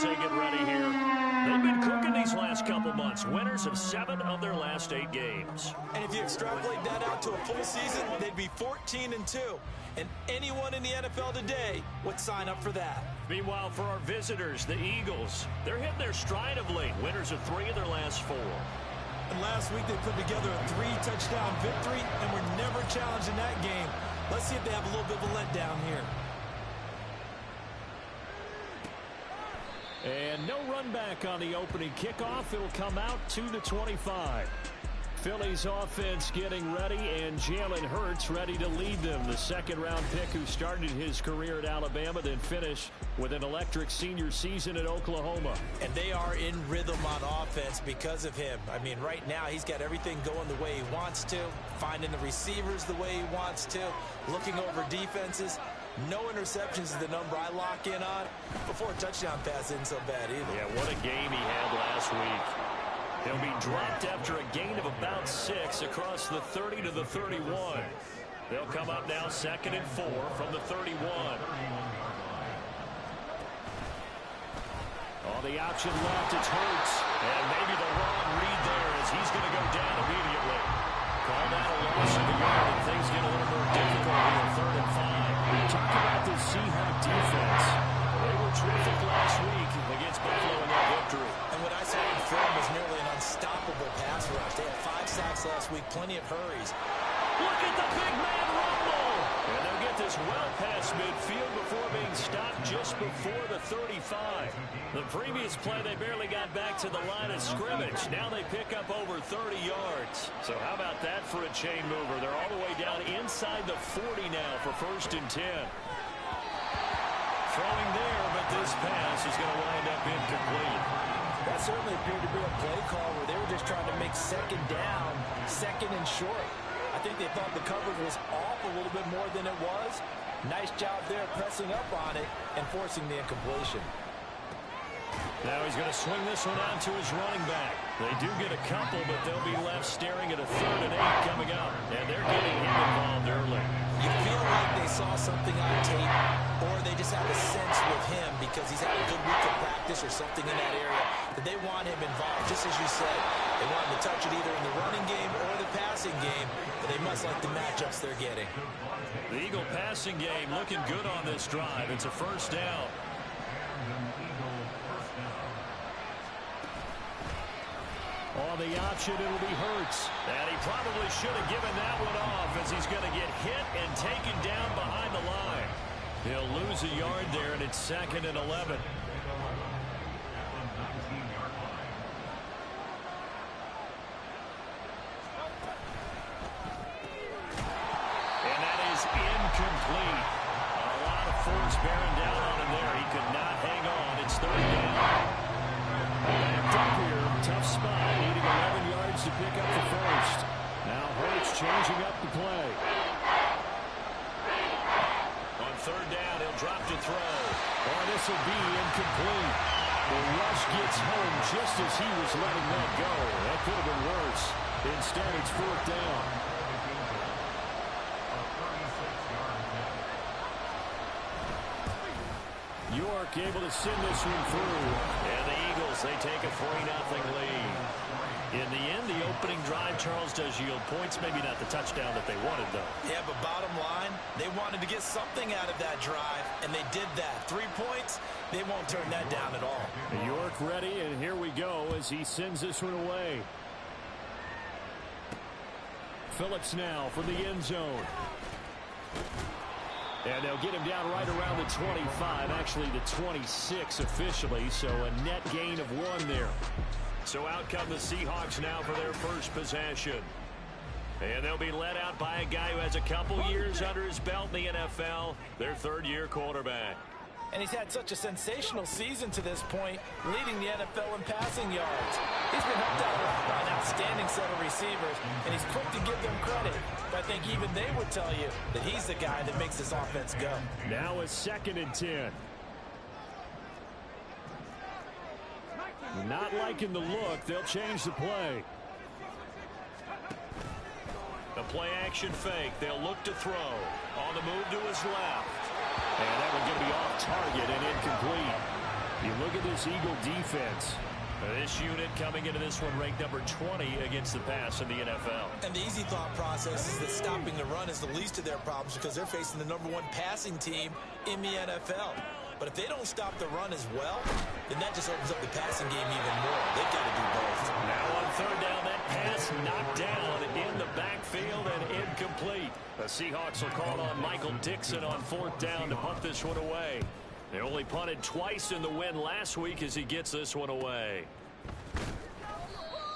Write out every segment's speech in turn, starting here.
as they get ready here. They've been cooking these last couple months. Winners of 7 of their last 8 games. And if you extrapolate that out to a full season, they'd be 14-2. And anyone in the NFL today would sign up for that. Meanwhile, for our visitors, the Eagles, they're hitting their stride of late. Winners of 3 of their last 4. And last week they put together a 3-touchdown victory and were never challenged in that game. Let's see if they have a little bit of a letdown here. And no run back on the opening kickoff. It'll come out to the 25. Philly's offense getting ready, and Jalen Hurts ready to lead them. The second-round pick who started his career at Alabama, then finished with an electric senior season at Oklahoma. And they are in rhythm on offense because of him. I mean, right now he's got everything going the way he wants to, finding the receivers the way he wants to, looking over defenses. No interceptions is the number I lock in on. Before a touchdown pass isn't so bad either. Yeah, what a game he had last week. He'll be dropped after a gain of about 6 across the 30 to the 31. They'll come up now 2nd and 4 from the 31. On the option left, it's Hurts. And maybe the wrong read there as he's going to go down immediately. Call that a loss of the yard, and things get a little more difficult here, 3rd and 5. Talk about the Seahawks defense. They were terrific last week against Buffalo in that victory. And what I saw in film was nearly an unstoppable pass rush. They had 5 sacks last week, plenty of hurries. Look at the big man rumble! And they'll get this well past midfield before being stopped just before the 35. The previous play, they barely got back to the line of scrimmage. Now they pick up over 30 yards. So how about that for a chain mover? They're all the way down inside the 40 now for 1st and 10. Throwing there, but this pass is going to wind up incomplete. That certainly appeared to be a play call where they were just trying to make 2nd down, 2nd and short. I think they thought the coverage was off a little bit more than it was. Nice job there pressing up on it and forcing the incompletion. Now he's going to swing this one out to his running back. They do get a couple, but they'll be left staring at a 3rd and 8 coming up. And they're getting him involved early. You feel like they saw something on tape, or they just have a sense with him because he's had a good week of practice or something in that area that they want him involved. Just as you said, they want him to touch it either in the running game or the passing game, but they must like the matchups they're getting. The Eagle passing game looking good on this drive. It's a 1st down. On the option, it'll be Hurts. And he probably should have given that one off as he's going to get hit and taken down behind the line. He'll lose a yard there, and it's 2nd and 11. And that is incomplete. A lot of force bearing down on him there. He could not hang on. It's 3rd down. Backed up here. Tough spot. Needing 11 yards to pick up the 1st. Now Hurts changing up the play. On 3rd down, he'll drop to throw. Oh, this will be incomplete. The rush gets home just as he was letting that go. That could have been worse. Instead, it's 4th down. York able to send this one through. And the Eagles, they take a 3-0 lead. In the end, the opening drive, Charles, does yield points. Maybe not the touchdown that they wanted, though. Yeah, but bottom line, they wanted to get something out of that drive, and they did that. 3 points, they won't turn that down at all. York ready, and here we go as he sends this one away. Phillips now from the end zone. And they'll get him down right around the 25, actually the 26 officially, so a net gain of 1 there. So out come the Seahawks now for their 1st possession. And they'll be led out by a guy who has a couple years under his belt in the NFL, their 3rd-year quarterback. And he's had such a sensational season to this point, leading the NFL in passing yards. He's been helped out a lot by an outstanding set of receivers, and he's quick to give them credit. But I think even they would tell you that he's the guy that makes this offense go. Now a 2nd and 10. Not liking the look. They'll change the play. A play-action fake. They'll look to throw. On the move to his left. And that one's going to be off target and incomplete. You look at this Eagle defense. This unit coming into this one ranked number 20 against the pass in the NFL. And the easy thought process is that stopping the run is the least of their problems because they're facing the #1 passing team in the NFL. But if they don't stop the run as well, then that just opens up the passing game even more. They've got to do both. Now on third down, that pass knocked down in the backfield and incomplete. The Seahawks will call on Michael Dixon on fourth down to punt this one away. They only punted twice in the win last week as he gets this one away.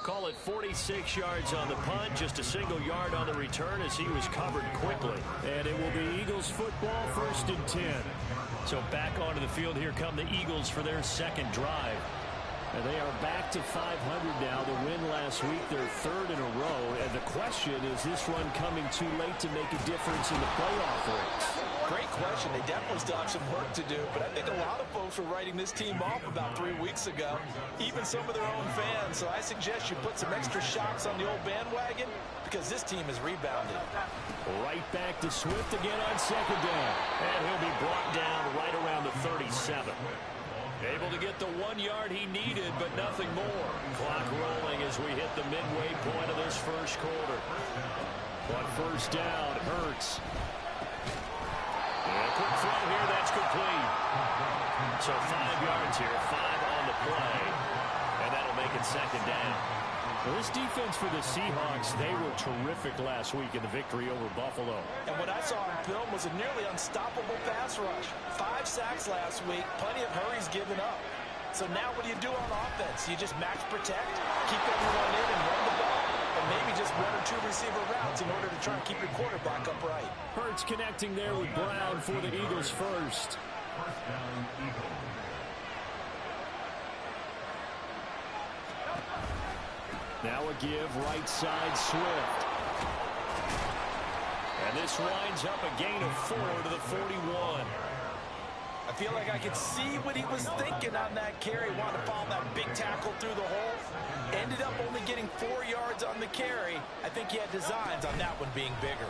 Call it 46 yards on the punt, just a single yard on the return as he was covered quickly. And it will be Eagles football, 1st and 10. So back onto the field, here come the Eagles for their second drive. And they are back to 500 now. The win last week, their 3rd in a row. And the question, is this run coming too late to make a difference in the playoff race? Great question. They definitely still have some work to do, but I think a lot of folks were writing this team off about 3 weeks ago, even some of their own fans. So I suggest you put some extra shocks on the old bandwagon because this team has rebounded. Right back to Swift again on second down. And he'll be brought down right around the 37. Able to get the 1 yard he needed, but nothing more. Clock rolling as we hit the midway point of this first quarter. On first down, Hurts. And a quick throw here, that's complete. So 5 yards here, 5 on the play. And that'll make it second down. Well, this defense for the Seahawks, they were terrific last week in the victory over Buffalo. And what I saw on film was a nearly unstoppable pass rush. 5 sacks last week, plenty of hurries given up. So now what do you do on offense? You just max protect, keep everyone in and run the ball, or maybe just 1 or 2 receiver routes in order to try and keep your quarterback upright. Hurts connecting there with Brown for the Eagles first. Now a give, right side, Swift. And this winds up a gain of 4 to the 41. I feel like I could see what he was thinking on that carry. Wanted to follow that big tackle through the hole. Ended up only getting 4 yards on the carry. I think he had designs on that one being bigger.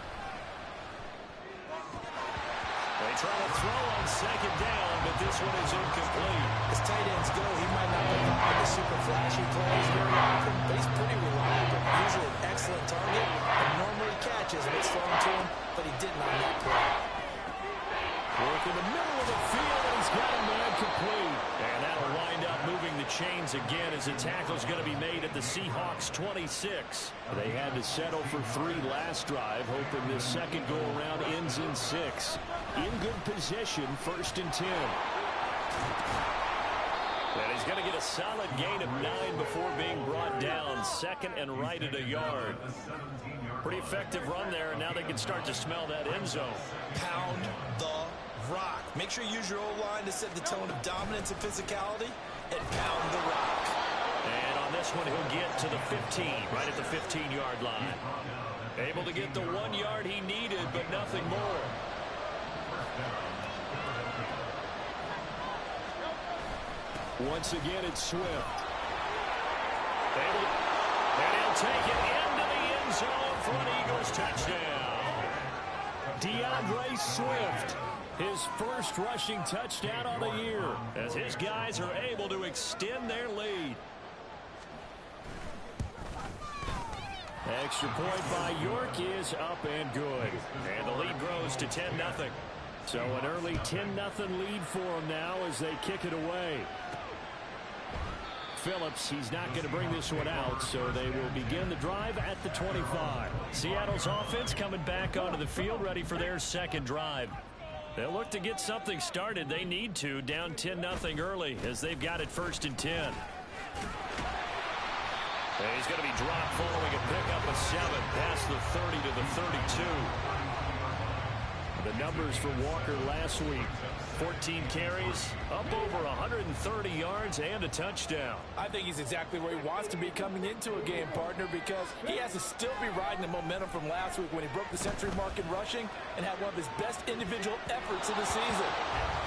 They try to throw on second down, but this one is incomplete. As tight ends go, he might not provide the super flashy plays very often, but he's pretty reliable. Usually an excellent target, and normally catches when it's thrown to him, but he didn't on that play. Work in the middle of the field, and he's got a man complete. And that'll wind up moving the chains again as the tackle's going to be made at the Seahawks 26. They had to settle for 3 last drive, hoping this second go-around ends in 6. In good position, 1st and 10. And he's going to get a solid gain of 9 before being brought down. 2nd and right at a yard. Pretty effective run there, and now they can start to smell that end zone. Pound the rock. Make sure you use your O-line to set the tone of dominance and physicality, and pound the rock. And on this one, he'll get to the 15, right at the 15-yard line. Able to get the 1 yard he needed, but nothing more. Once again, it's Swift. And he'll take it into the end zone for an Eagles touchdown. DeAndre Swift, his first rushing touchdown on the year, as his guys are able to extend their lead. Extra point by York is up and good. And the lead grows to 10-0. So an early 10-0 lead for them now as they kick it away. Phillips, he's not going to bring this one out, so they will begin the drive at the 25. Seattle's offense coming back onto the field, ready for their second drive. They'll look to get something started. They need to, down 10-0 early, as they've got it 1st and 10. And he's going to be dropped following a pickup of 7 past the 30 to the 32. The numbers for Walker last week. 14 carries, up over 130 yards, and a touchdown. I think he's exactly where he wants to be coming into a game, partner, because he has to still be riding the momentum from last week when he broke the century mark in rushing and had one of his best individual efforts of the season.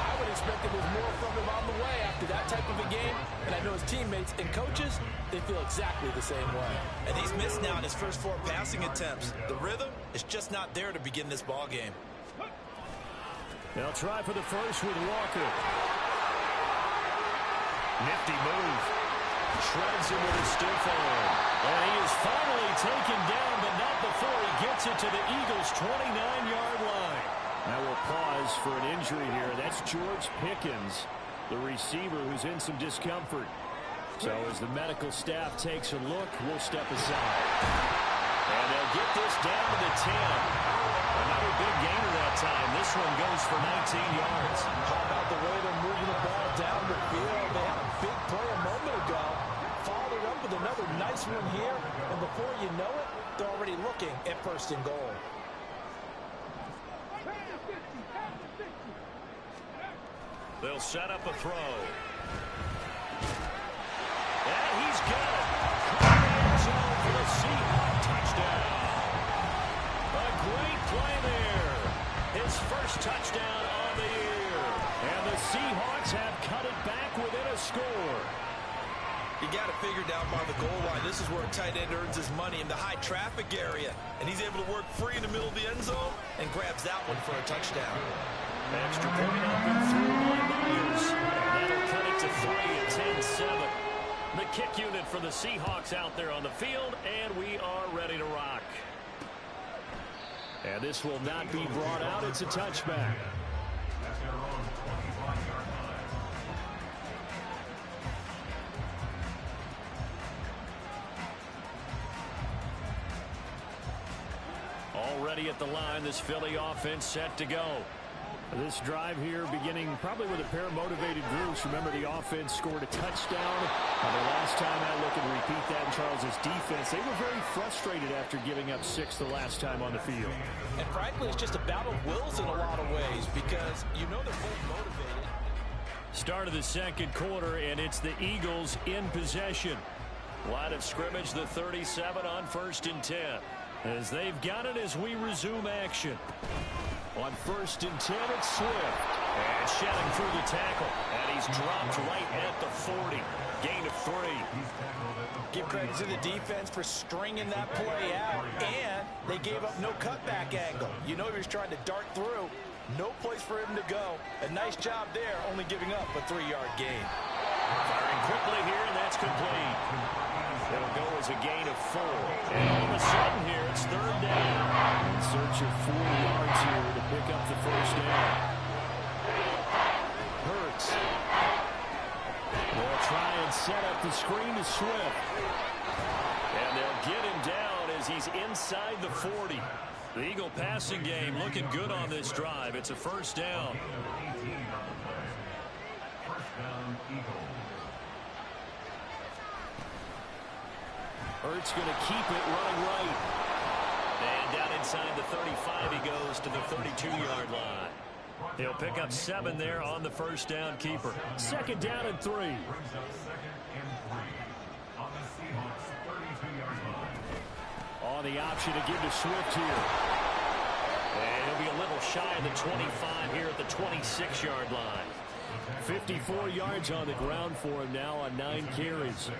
I would expect there was more from him on the way after that type of a game, and I know his teammates and coaches, they feel exactly the same way. And he's missed now in his first 4 passing attempts. The rhythm is just not there to begin this ball game. They'll try for the first with Walker. Nifty move. Shreds him with a stiff arm. And he is finally taken down, but not before he gets it to the Eagles' 29-yard line. Now we'll pause for an injury here. That's George Pickens, the receiver who's in some discomfort. So as the medical staff takes a look, we'll step aside. And they'll get this down to the 10. Another big gainer that time. This one goes for 19 yards. How about the way they're moving the ball down the field? They had a big play a moment ago. Followed it up with another nice one here. And before you know it, they're already looking at first and goal. They'll set up a throw. And he's got it. Caught in the end zone for the Seahawks touchdown. A great play there. His first touchdown on the year. And the Seahawks have cut it back within a score. You got it figured out by the goal line. This is where a tight end earns his money, in the high traffic area. And he's able to work free in the middle of the end zone and grabs that one for a touchdown. Extra point up and through by Myers. And that'll cut it to 3 at 10-7. The kick unit for the Seahawks out there on the field, and we are ready to rock. And this will not be brought out. It's a touchback. Already at the line, this Philly offense set to go. This drive here beginning probably with a pair of motivated groups. Remember, the offense scored a touchdown. The last time I look and repeat that in Charles's defense, they were very frustrated after giving up 6 the last time on the field. And frankly, it's just a battle of wills in a lot of ways, because you know they're both motivated. Start of the second quarter, and it's the Eagles in possession. Line of scrimmage, the 37 on 1st and 10. As they've got it as we resume action. On 1st and 10, it's Swift. And shedding through the tackle. And he's dropped right at the 40. Gain of 3. Give credit to the defense for stringing that play out. And they gave up no cutback angle. You know he was trying to dart through. No place for him to go. A nice job there, only giving up a 3-yard gain. Firing quickly here, and that's complete. It'll go as a gain of 4. And all of a sudden here, it's 3rd down. In search of 4 yards here to pick up the first down. Hurts. They'll try and set up the screen to Swift. And they'll get him down as he's inside the 40. The Eagle passing game looking good on this drive. It's a first down. Hurts going to keep it running right. And down inside the 35 he goes to the 32-yard line. He'll pick up 7 there on the first down keeper. 2nd down and 3. On the option to give to Swift here. And he'll be a little shy of the 25 here at the 26-yard line. 54 yards on the ground for him now on 9 carries.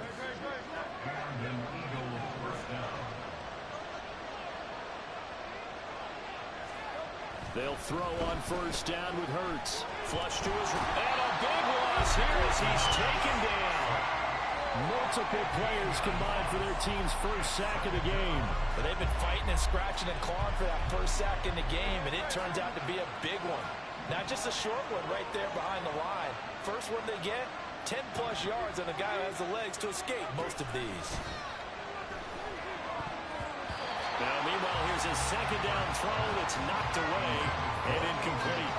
They'll throw on 1st down with Hurts. Flush to his right. And a big loss here as he's taken down. Multiple players combined for their team's first sack of the game. But they've been fighting and scratching and clawing for that first sack in the game, and it turns out to be a big one. Not just a short one right there behind the line. First one they get, 10-plus yards, and the guy who has the legs to escape most of these. Now, meanwhile, here's a 2nd down throw that's knocked away and incomplete.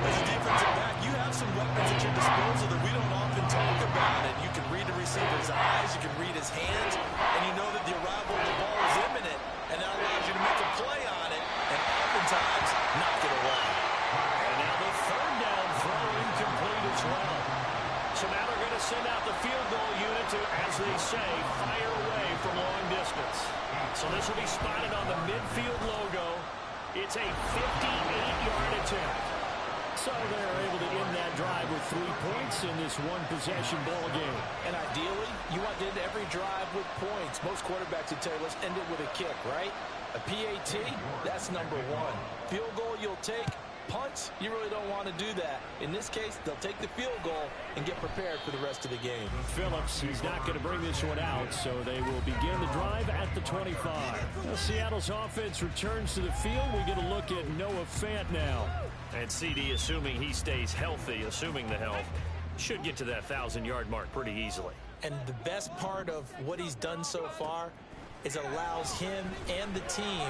As a defensive back, you have some weapons at your disposal that we don't often talk about. And you can read the receiver's eyes, you can read his hands, and you know that the arrival of the ball is imminent, and that allows you to make a play on it, and oftentimes knock it away. And now the 3rd down throw incomplete as well. So now they're going to send out the field goal unit to, as they say, fire away from long distance. So this will be spotted on the midfield logo. It's a 58-yard attempt. So they're able to end that drive with 3 points in this one-possession ball game. And ideally, you want to end every drive with points. Most quarterbacks would tell you, let's end it with a kick, right? A PAT, that's number 1. Field goal you'll take, punts, you really don't want to do that. In this case, they'll take the field goal and get prepared for the rest of the game. Phillips, he's not going to bring this one out, so they will begin the drive at the 25. Well, Seattle's offense returns to the field. We get a look at Noah Fant now. And CD, assuming he stays healthy, assuming the health, should get to that 1,000-yard mark pretty easily. And the best part of what he's done so far is it allows him and the team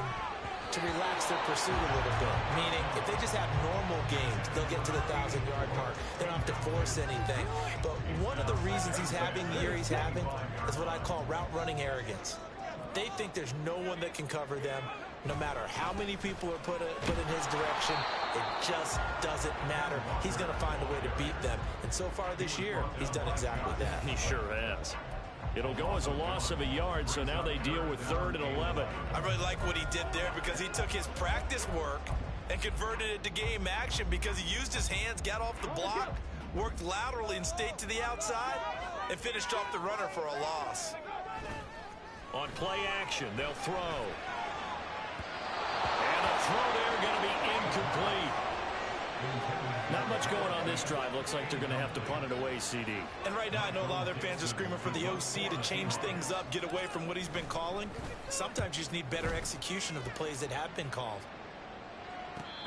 to relax their pursuit a little bit. Meaning, if they just have normal games, they'll get to the 1,000-yard mark. They don't have to force anything. But one of the reasons he's having the year he's having is what I call route running arrogance. They think there's no one that can cover them. No matter how many people are put in his direction, it just doesn't matter. He's going to find a way to beat them. And so far this year, he's done exactly that. He sure has. It'll go as a loss of a yard, so now they deal with 3rd and 11. I really like what he did there because he took his practice work and converted it to game action because he used his hands, got off the block, worked laterally and stayed to the outside, and finished off the runner for a loss. On play action, they'll throw. And the throw there going to be incomplete. Not much going on this drive. Looks like they're going to have to punt it away, CD. And right now, I know a lot of their fans are screaming for the OC to change things up, get away from what he's been calling. Sometimes you just need better execution of the plays that have been called.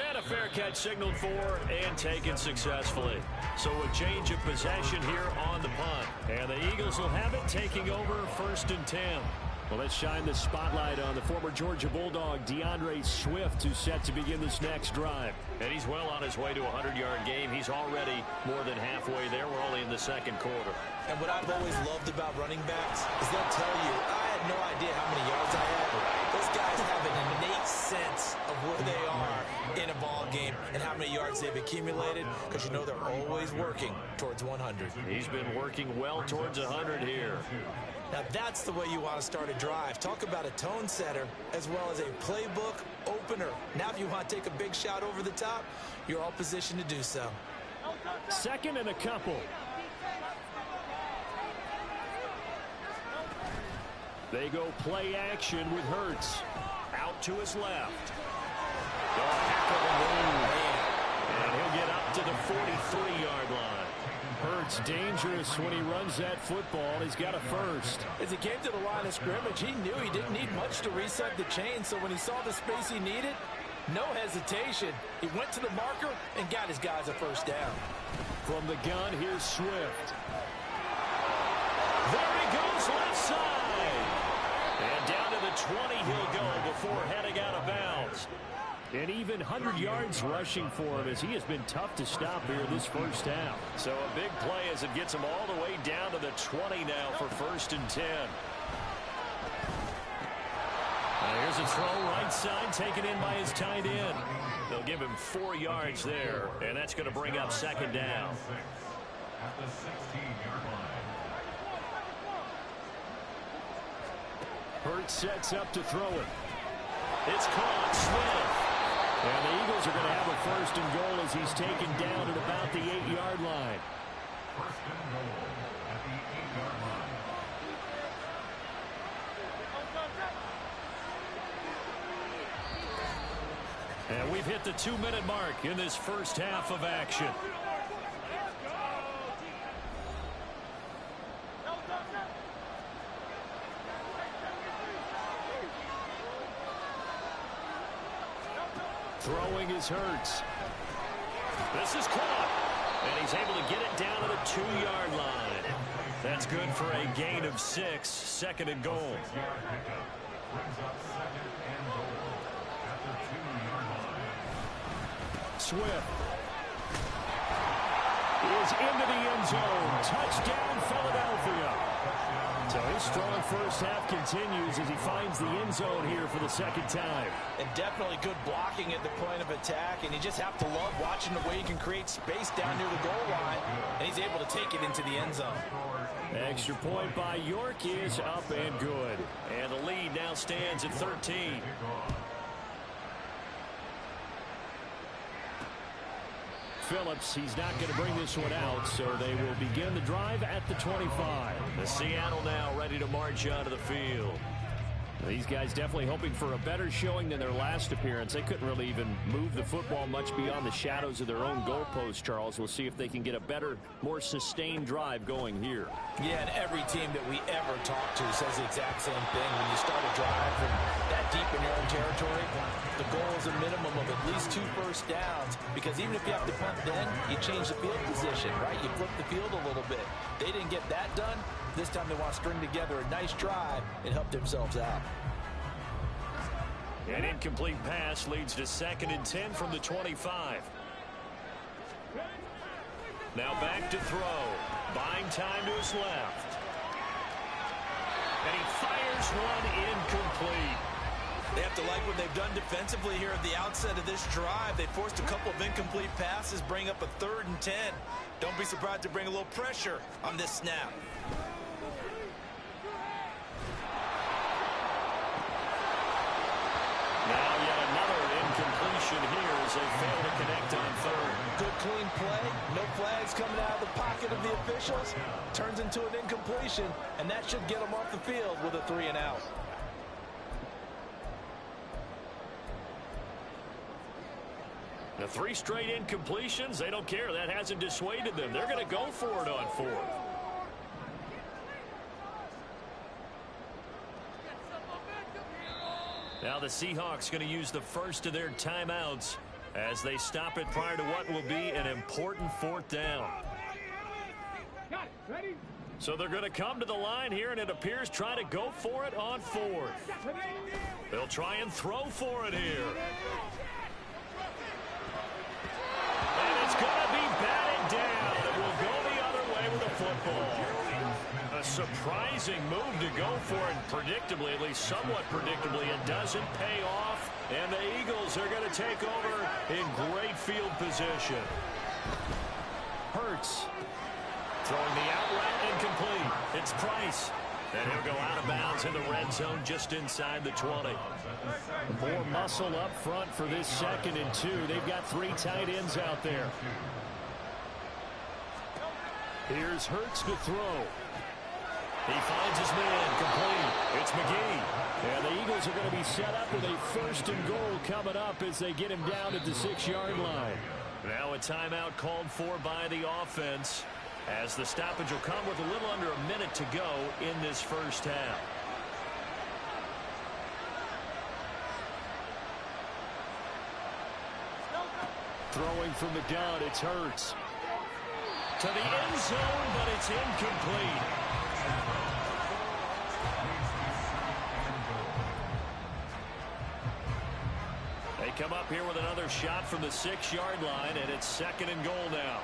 And a fair catch signaled for and taken successfully. So a change of possession here on the punt. And the Eagles will have it, taking over 1st and 10. Well, let's shine the spotlight on the former Georgia Bulldog, DeAndre Swift, who's set to begin this next drive. And he's well on his way to a 100-yard game. He's already more than halfway there. We're only in the 2nd quarter. And what I've always loved about running backs is they'll tell you, I had no idea how many yards I had. Those guys have an innate sense of where they are in a ball game and how many yards they've accumulated, because you know they're always working towards 100. He's been working well towards 100 here. Now that's the way you want to start a drive. Talk about a tone setter as well as a playbook opener. Now if you want to take a big shot over the top, you're all positioned to do so. 2nd and a couple. They go play action with Hurts. Out to his left. Oh, heck of a move. And he'll get up to the 43-yard line. Hurts dangerous when he runs that football. He's got a first. As he came to the line of scrimmage, he knew he didn't need much to reset the chain, so when he saw the space he needed, no hesitation. He went to the marker and got his guys a first down. From the gun, here's Swift. There he goes, left side. And down to the 20 he'll go before heading out of bounds. And even 100 yards rushing for him, as he has been tough to stop here this first half. So a big play as it gets him all the way down to the 20 now for 1st and 10. Here's a throw right side, taken in by his tight end. They'll give him 4 yards there, and that's going to bring up 2nd down. At the 16-yard line. Hurts sets up to throw it. It's caught. Smith. And the Eagles are going to have a 1st and goal as he's taken down at about the 8-yard line. 1st and goal at the 8-yard line. And we've hit the 2-minute mark in this first half of action. Throwing is Hurts. This is caught. And he's able to get it down to the 2-yard line. That's good for a gain of 6. 2nd and goal. 6-yard pickup brings up 2nd and goal at the 2-yard line. Swift is into the end zone. Touchdown, Philadelphia. So his strong first half continues as he finds the end zone here for the 2nd time. And definitely good blocking at the point of attack, and you just have to love watching the way he can create space down near the goal line, and he's able to take it into the end zone. Extra point by York is up and good. And the lead now stands at 13. Phillips, he's not going to bring this one out, so they will begin the drive at the 25. The Seattle now ready to march out of the field. These guys definitely hoping for a better showing than their last appearance. They couldn't really even move the football much beyond the shadows of their own goalpost, Charles. We'll see if they can get a better, more sustained drive going here. Yeah, and every team that we ever talk to says the exact same thing. When you start a drive from that deep in your own territory, the goal is a minimum of at least 2 first downs, because even if you have to punt then, you change the field position, right? You flip the field a little bit. They didn't get that done. This time they want to string together a nice drive and help themselves out. An incomplete pass leads to 2nd and 10 from the 25. Now back to throw. Buying time to his left. And he fires one incomplete. They have to like what they've done defensively here at the outset of this drive. They forced a couple of incomplete passes, bring up a 3rd and 10. Don't be surprised to bring a little pressure on this snap. Now yet another incompletion here as they fail to connect on 3rd. Good clean play. No flags coming out of the pocket of the officials. Turns into an incompletion, and that should get them off the field with a 3 and out. The 3 straight incompletions, they don't care. That hasn't dissuaded them. They're going to go for it on 4th. Now the Seahawks going to use the first of their timeouts as they stop it prior to what will be an important 4th down. So they're going to come to the line here, and it appears try to go for it on 4th. They'll try and throw for it here. And it's going to be batted down. It will go the other way with the football. A surprising move to go for it, predictably, at least somewhat predictably. It doesn't pay off, and the Eagles are going to take over in great field position. Hurts throwing the out route incomplete. It's Price, and he'll go out of bounds in the red zone just inside the 20. More muscle up front for this 2nd and 2. They've got 3 tight ends out there. Here's Hurts to throw. He finds his man complete. It's McGee. And the Eagles are going to be set up with a 1st and goal coming up as they get him down at the 6-yard line. Now a timeout called for by the offense as the stoppage will come with a little under a minute to go in this 1st half. Throwing from the gun, it's Hurts. To the end zone, but it's incomplete. They come up here with another shot from the 6-yard line, and it's 2nd and goal now.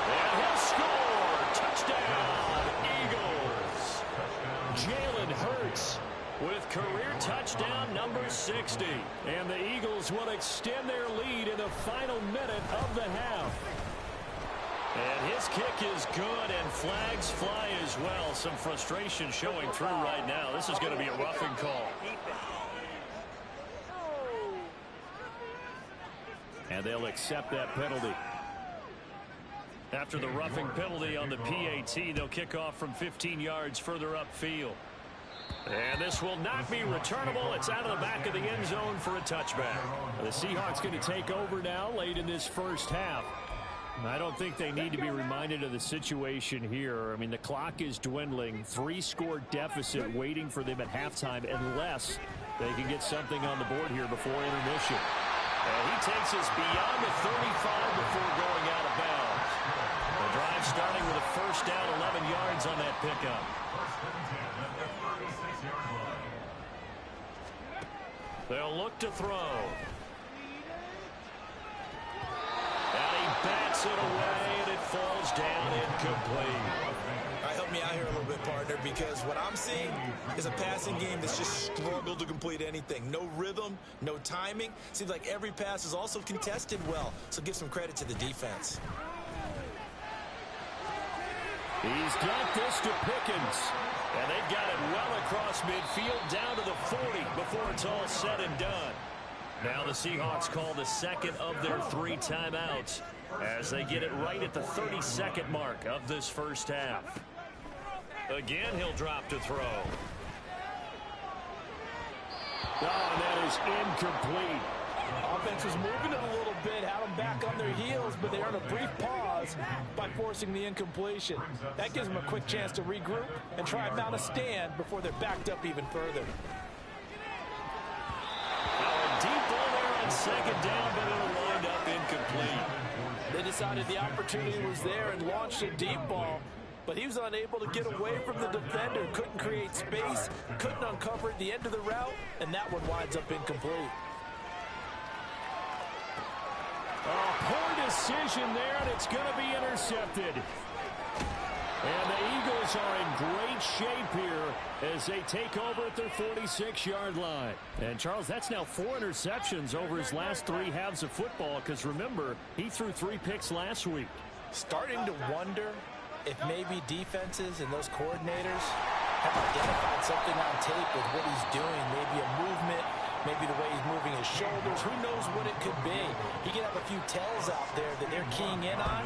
And he'll score! Touchdown, Eagles! Jalen Hurts with career touchdown number 60. And the Eagles will extend their lead in the final minute of the half. And his kick is good, and flags fly as well. Some frustration showing through right now. This is going to be a roughing call. And they'll accept that penalty. After the roughing penalty on the PAT, they'll kick off from 15 yards further upfield. And this will not be returnable. It's out of the back of the end zone for a touchback. The Seahawks going to take over now late in this 1st half. I don't think they need to be reminded of the situation here. I mean, the clock is dwindling. 3-score deficit waiting for them at halftime unless they can get something on the board here before intermission. And he takes us beyond the 35 before going out of bounds. The drive starting with a 1st down, 11 yards on that pickup. They'll look to throw. And he bats it away, and it falls down incomplete. All right, help me out here a little bit, partner, because what I'm seeing is a passing game that's just struggled to complete anything. No rhythm, no timing. Seems like every pass is also contested well, so give some credit to the defense. He's got this to Pickens. And they've got it well across midfield down to the 40 before it's all said and done. Now the Seahawks call the second of their 3 timeouts as they get it right at the 32nd mark of this first half. Again, he'll drop to throw. Oh, and that is incomplete. Offense was moving it a little bit, had them back on their heels, but they earned a brief pause by forcing the incompletion. That gives them a quick chance to regroup and try and mount a stand before they're backed up even further. Now a deep ball there on second down, but it'll wind up incomplete. They decided the opportunity was there and launched a deep ball, but he was unable to get away from the defender, couldn't create space, couldn't uncover the end of the route, and that one winds up incomplete. Poor decision there, and it's going to be intercepted. And the Eagles are in great shape here as they take over at their 46-yard line. And, Charles, that's now 4 interceptions over his last 3 halves of football because, remember, he threw 3 picks last week. Starting to wonder if maybe defenses and those coordinators have identified something on tape with what he's doing, maybe a movement, maybe the way he's moving his shoulders. Who knows what it could be? He could have a few tells out there that they're keying in on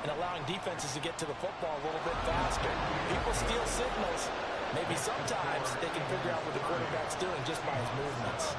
and allowing defenses to get to the football a little bit faster. People steal signals. Maybe sometimes they can figure out what the quarterback's doing just by his movements.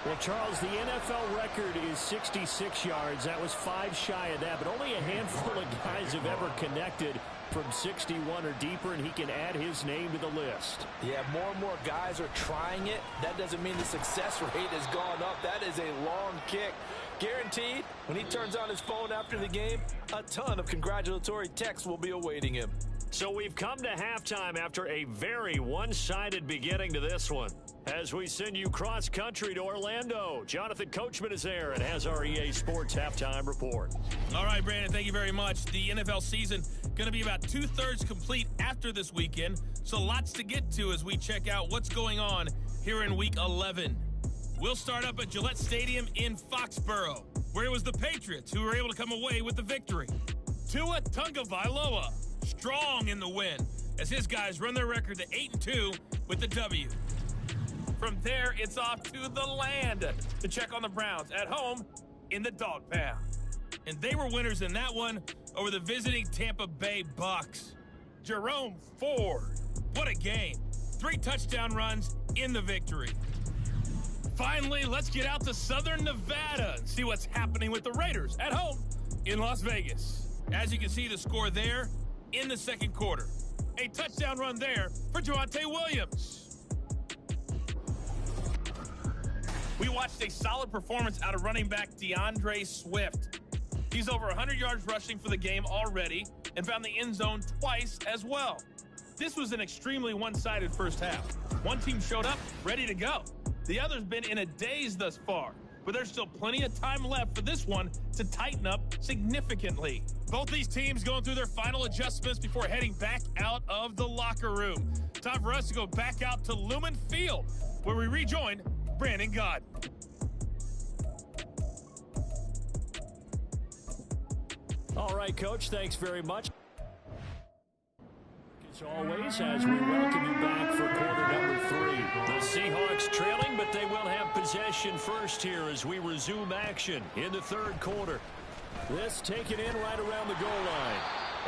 Well, Charles, the NFL record is 66 yards. That was 5 shy of that, but only a handful of guys have ever connected from 61 or deeper, and he can add his name to the list. Yeah, more and more guys are trying it. That doesn't mean the success rate has gone up. That is a long kick. Guaranteed, when he turns on his phone after the game, a ton of congratulatory texts will be awaiting him. So we've come to halftime after a very one-sided beginning to this one. As we send you cross-country to Orlando, Jonathan Coachman is there and has our EA Sports halftime report. All right, Brandon, thank you very much. The NFL season going to be about 2/3 complete after this weekend, so lots to get to as we check out what's going on here in Week 11. We'll start up at Gillette Stadium in Foxborough, where it was the Patriots who were able to come away with the victory. Tua Tagovailoa strong in the win as his guys run their record to 8-2 with the W. From there, it's off to the land to check on the Browns at home in the Dog Pound. And they were winners in that one over the visiting Tampa Bay Bucks. Jerome Ford, what a game. 3 touchdown runs in the victory. Finally, let's get out to Southern Nevada and see what's happening with the Raiders at home in Las Vegas. As you can see, the score there in the second quarter. A touchdown run there for Javonte Williams. We watched a solid performance out of running back DeAndre Swift. He's over 100 yards rushing for the game already and found the end zone twice as well. This was an extremely one-sided first half. One team showed up ready to go. The other's been in a daze thus far, but there's still plenty of time left for this one to tighten up significantly. Both these teams going through their final adjustments before heading back out of the locker room. Time for us to go back out to Lumen Field, where we rejoin Brandon Gott. All right, Coach, thanks very much. As always, as we welcome you back for quarter number 3. The Seahawks trailing, but they will have possession first here as we resume action in the third quarter. This taken in right around the goal line.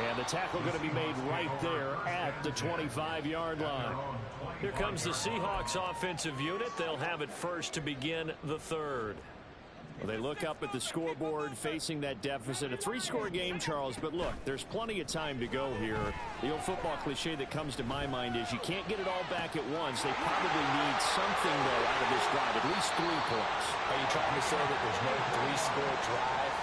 And the tackle going to be made right there at the 25-yard line. Here comes the Seahawks offensive unit. They'll have it first to begin the third. Well, they look up at the scoreboard facing that deficit. A 3-score game, Charles, but look, there's plenty of time to go here. The old football cliche that comes to my mind is you can't get it all back at once. They probably need something, though, out of this drive, at least 3 points. Are you trying to say that there's no 3-score drive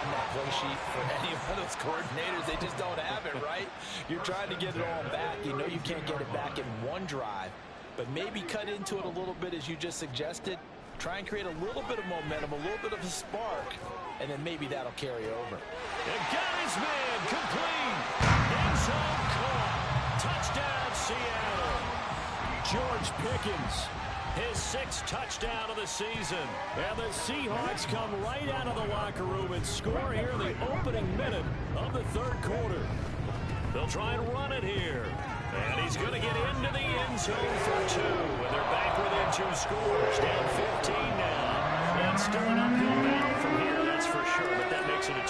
on that play sheet for any of those coordinators? They just don't have it, right? You're trying to get it all back. You know you can't get it back in one drive, but maybe cut into it a little bit as you just suggested. Try and create a little bit of momentum, a little bit of a spark, and then maybe that'll carry over. And got his man complete. End zone caught. Touchdown, Seattle. George Pickens, his 6th touchdown of the season. And the Seahawks come right out of the locker room and score here in the opening minute of the third quarter. They'll try and run it here. And he's going to get into the end zone for 2. And they're back within 2 scores. Down 15 now.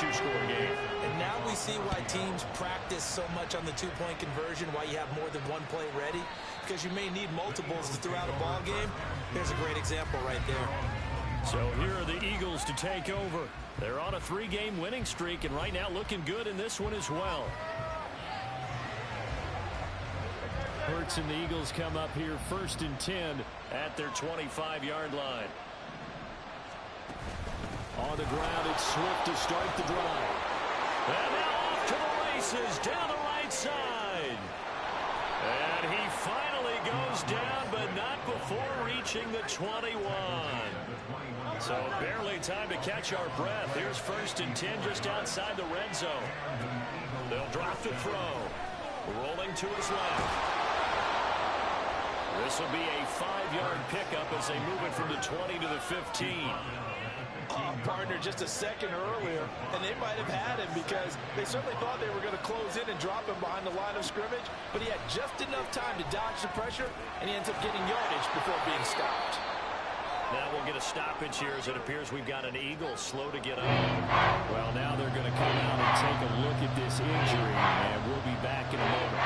two-score game. And now we see why teams practice so much on the two-point conversion, why you have more than one play ready, because you may need multiples throughout a ball game. There's a great example right there. So here are the Eagles to take over. They're on a 3-game winning streak, and right now looking good in this one as well. Hurts and the Eagles come up here 1st and 10 at their 25-yard line. On the ground, it's Swift to start the drive. And now off to the races down the right side. And he finally goes down, but not before reaching the 21. So barely time to catch our breath. Here's 1st and 10 just outside the red zone. They'll drop to throw. Rolling to his left. This will be a 5-yard pickup as they move it from the 20 to the 15. Partner just a second earlier, and they might have had him because they certainly thought they were going to close in and drop him behind the line of scrimmage, but he had just enough time to dodge the pressure, and he ends up getting yardage before being stopped. Now we'll get a stoppage here as it appears we've got an Eagle slow to get up. Well, now they're going to come out and take a look at this injury, and we'll be back in a moment.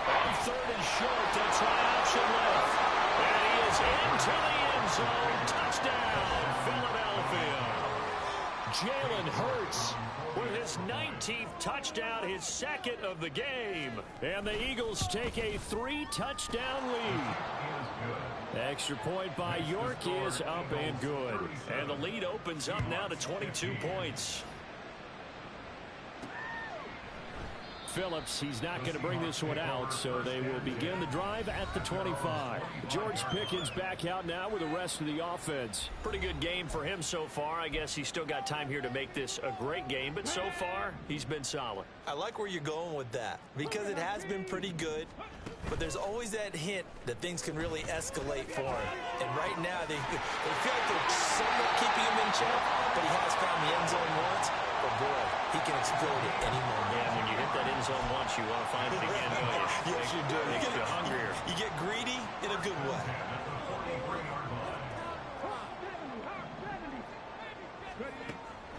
On 3rd and short, they'll try option left. And he is into the end zone. Touchdown, Philadelphia. Jalen Hurts with his 19th touchdown, his 2nd of the game. And the Eagles take a 3-touchdown lead. Extra point by York is up and good. And the lead opens up now to 22 points. Phillips, he's not going to bring this one out, so they will begin the drive at the 25. George Pickens back out now with the rest of the offense. Pretty good game for him so far. I guess he's still got time here to make this a great game, but so far, he's been solid. I like where you're going with that because it has been pretty good, but there's always that hint that things can really escalate for him. And right now, they feel like they're somewhat keeping him in check, but he has found the end zone once. But boy, he can explode at any moment. Yeah, when you hit that end zone once, you want to find it again, don't you? Yes, you do. Makes you hungrier. You get greedy in a good way.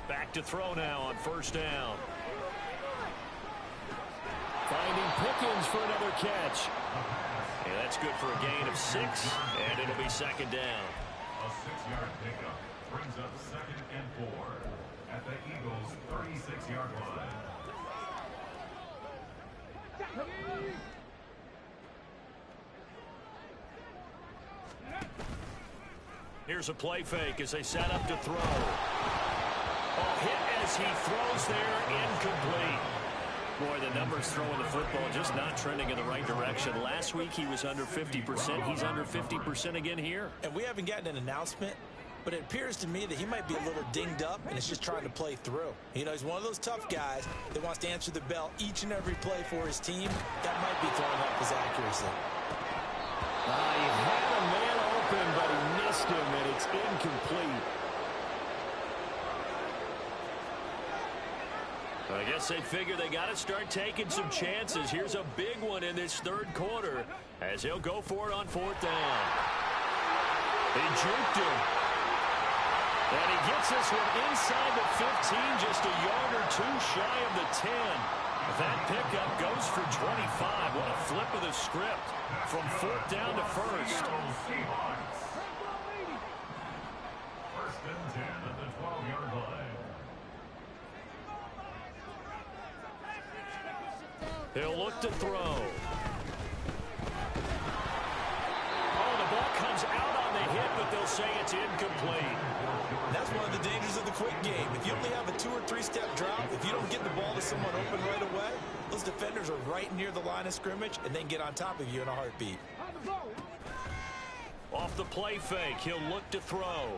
Back to throw now on 1st down. Finding Pickens for another catch. Yeah, that's good for a gain of 6, and it'll be 2nd down. A 6-yard pickup brings up 2nd and 4 at the Eagles' 36-yard line. Here's a play fake as they set up to throw. Hit as he throws there, incomplete. Boy, the numbers throwing the football just not trending in the right direction. Last week he was under 50%. He's under 50% again here. And we haven't gotten an announcement, but it appears to me that he might be a little dinged up and is just trying to play through. You know, he's one of those tough guys that wants to answer the bell each and every play for his team. That might be throwing up his accuracy. He had a man open, but he missed him, and it's incomplete. I guess they figure they got to start taking some chances. Here's a big one in this 3rd quarter as he'll go for it on 4th down. He juked him. And he gets this one inside the 15, just a yard or 2 shy of the 10. That pickup goes for 25. What a flip of the script from 4th down to 1st. Seahawks. 1st and 10 at the 12-yard line. He'll look to throw. Oh, the ball comes out on the hit, but they'll say it's incomplete. That's one of the dangers of the quick game. If you only have a 2- or 3-step drop, if you don't get the ball to someone open right away, those defenders are right near the line of scrimmage, and they can get on top of you in a heartbeat. Off the play fake, he'll look to throw.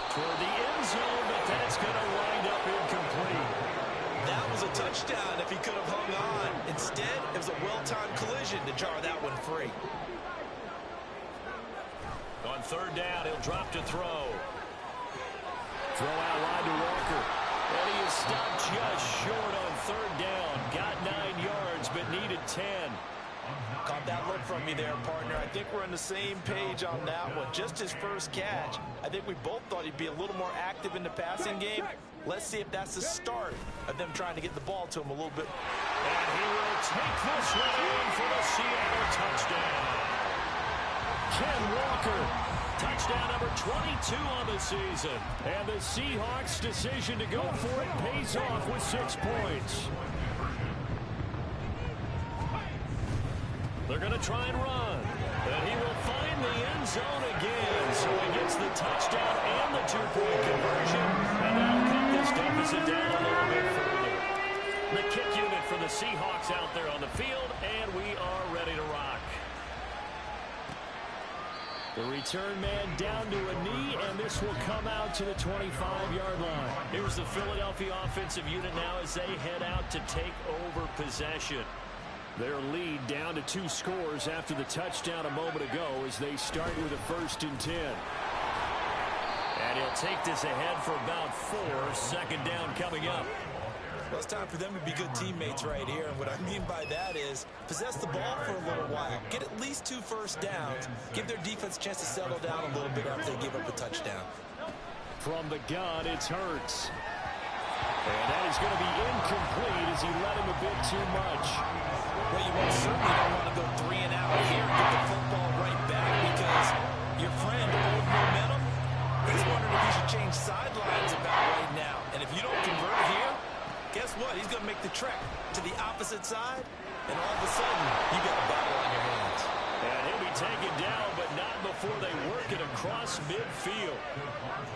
Toward the end zone, but that's going to wind up incomplete. That was a touchdown if he could have hung on. Instead, it was a well-timed collision to jar that one free. On 3rd down, he'll drop to throw. Throw out wide to Walker. And he is stopped just short on 3rd down. Got 9 yards, but needed 10. Caught that look from me there, partner. I think we're on the same page on that one. Just his first catch. I think we both thought he'd be a little more active in the passing game. Let's see if that's the start of them trying to get the ball to him a little bit. And he will take this one in for the Seattle touchdown. Ken Walker, touchdown number 22 on the season. And the Seahawks' decision to go for it pays off with 6 points. They're going to try and run. And he will find the end zone again. So he gets the touchdown and the 2-point conversion. And that'll cut this deficit down a little bit further. The kick unit for the Seahawks out there on the field. And we are ready to rock. The return man down to a knee, and this will come out to the 25-yard line. Here's the Philadelphia offensive unit now as they head out to take over possession. Their lead down to 2 scores after the touchdown a moment ago as they start with a 1st and 10. And he'll take this ahead for about 4. 2nd down coming up. Well, it's time for them to be good teammates right here. And what I mean by that is possess the ball for a little while. Get at least 2 first downs. Give their defense a chance to settle down a little bit after they give up a touchdown. From the gun, it's Hurts. And that is going to be incomplete as he let him a bit too much. Well, you most certainly don't want to go 3 and out here and get the football right back because your friend, Old Momentum, he's wondering if he should change sidelines about right now. And if you don't convert here, guess what? He's going to make the trek to the opposite side, and all of a sudden, you got a battle on your hands. And he'll be taken down, but not before they work it across midfield.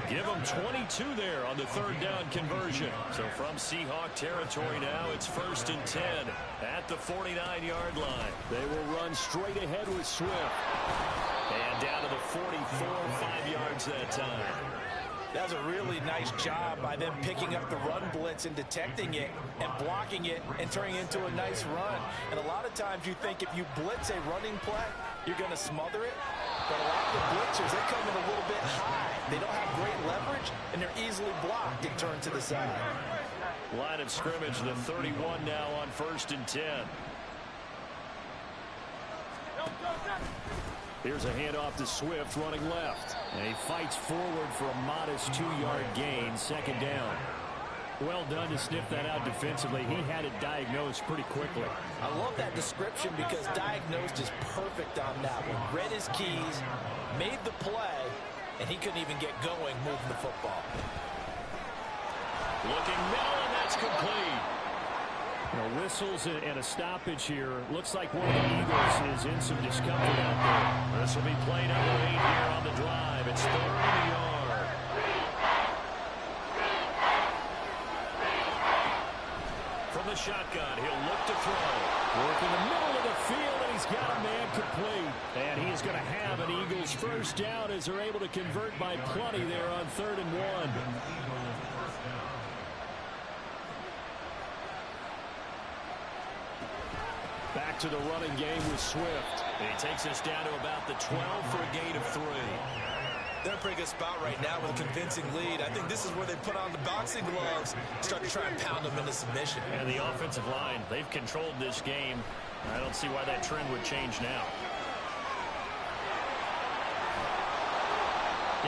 Give him 22 there on the 3rd down conversion. So from Seahawk territory now, it's 1st and 10 at the 49-yard line. They will run straight ahead with Swift. And down to the 44, 5 yards that time. That was a really nice job by them picking up the run blitz and detecting it and blocking it and turning it into a nice run. And a lot of times you think if you blitz a running play, you're going to smother it. But a lot of the blitzers, they come in a little bit high. They don't have great leverage, and they're easily blocked and turned to the side. Line of scrimmage, the 31 now on 1st and 10. Here's a handoff to Swift running left. And he fights forward for a modest 2-yard gain, 2nd down. Well done to sniff that out defensively. He had it diagnosed pretty quickly. I love that description because diagnosed is perfect on that one. Read his keys, made the play, and he couldn't even get going moving the football. Looking middle, and that's complete. Whistles and a stoppage here. Looks like one of the Eagles is in some discomfort out there. This will be play number 8 here on the drive. It's 3rd and a yard. From the shotgun, he'll look to throw. Work in the middle of the field, and he's got a man complete. And he's going to have an Eagles 1st down as they're able to convert by plenty there on 3rd and 1. Back to the running game with Swift. And he takes us down to about the 12 for a gain of 3. They're in a pretty good spot right now with a convincing lead. I think this is where they put on the boxing gloves, start to try and pound them into submission. And the offensive line, they've controlled this game. I don't see why that trend would change now.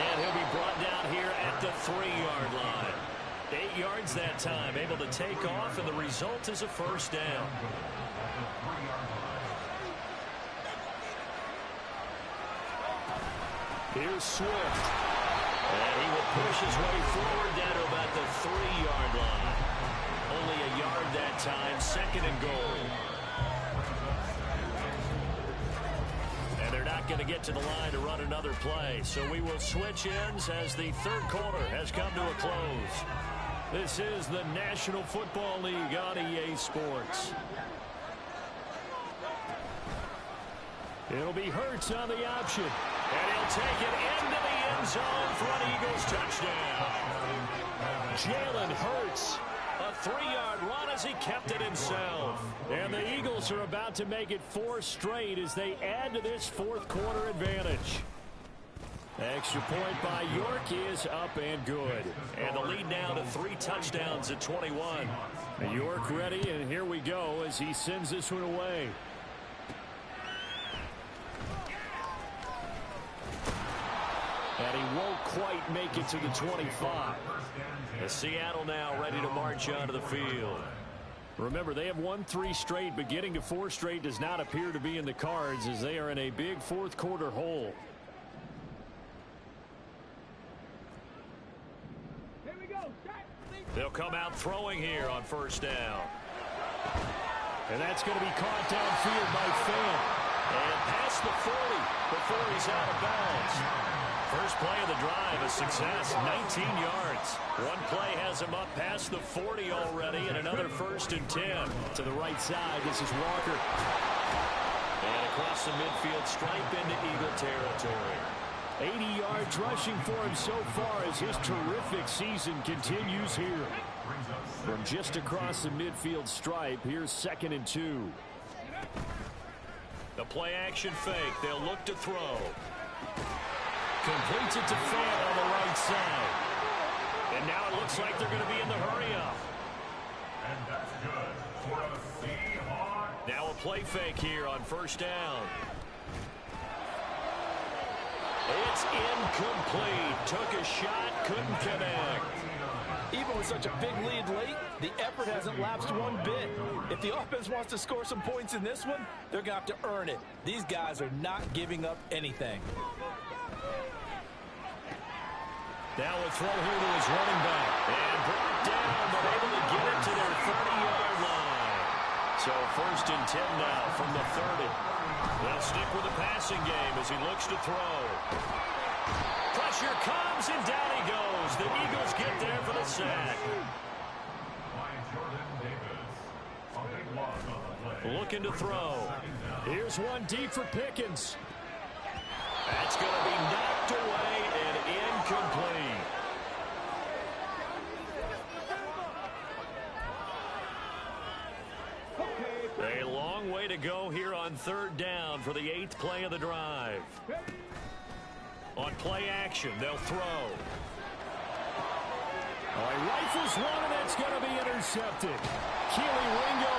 And he'll be brought down here at the 3-yard line. 8 yards that time, able to take off, and the result is a 1st down. Here's Swift. And he will push his way forward down to about the 3-yard line. Only a yard that time, 2nd and goal. And they're not going to get to the line to run another play. So we will switch ends as the 3rd quarter has come to a close. This is the National Football League on EA Sports. It'll be Hurts on the option. And he'll take it into the end zone for an Eagles touchdown. Jalen Hurts. A 3-yard run as he kept it himself. And the Eagles are about to make it 4 straight as they add to this 4th quarter advantage. Extra point by York is up and good. And the lead now to 3 touchdowns at 21. York ready, and here we go as he sends this one away. quite make it to the 25. And Seattle now ready to march onto the field. Remember, they have won 3 straight, but getting to 4 straight does not appear to be in the cards as they are in a big fourth quarter hole. They'll come out throwing here on first down. And that's going to be caught downfield by Fan. And past the 40 before he's out of bounds. First play of the drive, a success, 19 yards. One play has him up past the 40 already, and another 1st and 10. To the right side, this is Walker. And across the midfield stripe into Eagle territory. 80 yards rushing for him so far as his terrific season continues here. From just across the midfield stripe, here's 2nd and 2. The play action fake. They'll look to throw. Completes it to Fan on the right side. And now it looks like they're going to be in the hurry up. And that's good for a Seahawks. Now a play fake here on first down. It's incomplete. Took a shot, couldn't connect. Even with such a big lead late, the effort hasn't lapsed one bit. If the offense wants to score some points in this one, they're going to have to earn it. These guys are not giving up anything. Now a throw here to his running back. And brought down, but able to get it to their 30-yard line. So 1st and 10 now from the 30. They'll stick with the passing game as he looks to throw. Pressure comes, and down he goes. The Eagles get there for the sack. Looking to throw. Here's one deep for Pickens. That's going to be knocked away and incomplete. A long way to go here on 3rd down for the 8th play of the drive. On play action, they'll throw. All right, rifles one, and that's going to be intercepted. Keely Ringo